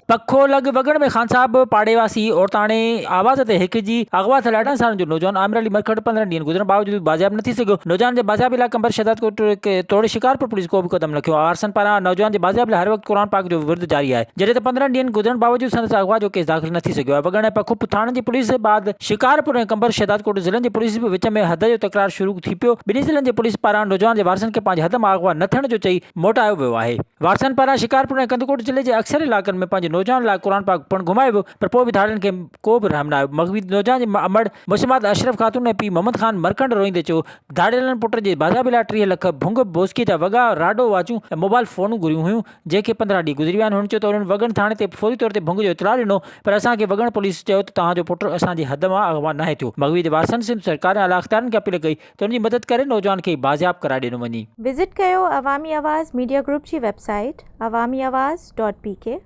पखो लग वगण में खान साहब पाड़ेवासी औरताणे आवाज़ ते हिक जी अगवा थियल 18 साल जो नौजवान आमिर अली मरखट 15 ॾींहनि गुज़रण बावजूद बाज़ियाब न थी सघियो। नौजवान जे बाज़ियाब लाइ कंबर शहदाद कोट तोड़े शिकारपुर पुलिस को बि क़दम न खयो। वारसनि पारां नौजवान जे बाज़ियाब लाइ हर वक़्तु क़ुरान पाक जो विर्द जारी आहे, जॾहिं त 15 ॾींहनि गुज़रण बावजूद संदसि अगवा जो केस दाख़िल न थी सघियो आहे। वगण ऐं पखो थाणनि जी पुलिस बाद शिकारपुर ऐं कंबर शहदाद कोट ज़िलनि जी पुलिस बि विच में हद जो तकरार शुरू थी पियो। ॿिन्ही ज़िलनि जी पुलिस पारां नौजवान जे वारसनि खे पंहिंजे हद मां अगवा न थियण जो चई मोटायो वियो आहे। वारसनि पारां शिकारपुर ऐं कंदकोट ज़िले जे अक्सर इलाइक़नि में पंहिंजे नौजवान लाइ क़ुरान पाक पिणु घुमायो वियो, पर पोइ बि धाड़नि खे को बि रहम न आयो। मग़वी नौजवान जे अमड़ मुस्लिमात अशरफ खातून ऐं पीउ मोहम्मद ख़ान मरकंड रोईंदे चयो धाड़ेलनि पुट जे बाज़ाब लाइ 30 लख भुंग बोस्की जा वॻा राडो वाचूं ऐं मोबाइल फ़ोनूं घुरियूं हुयूं, जंहिंखे 15 ॾींहं गुज़री विया आहिनि। हुन चयो त उन्हनि वगण थाणे ते फौरी तौर ते भुंग जो इतलाह ॾिनो, पर असांखे वगण पुलिस चयो त तव्हांजो पुटु असांजी हद मां अॻवा नाहे थियो। मग़वी जे वारसनि सिंध सरकार ऐं आला अख़्तियारनि खे अपील कई त उनजी मदद करे नौजवान खे बाज़ियाब कराए ॾिनो वञे। विज़िट कयो अवामी आवाज़ मीडिया ग्रुप जी वेबसाइट awamiawaz.pk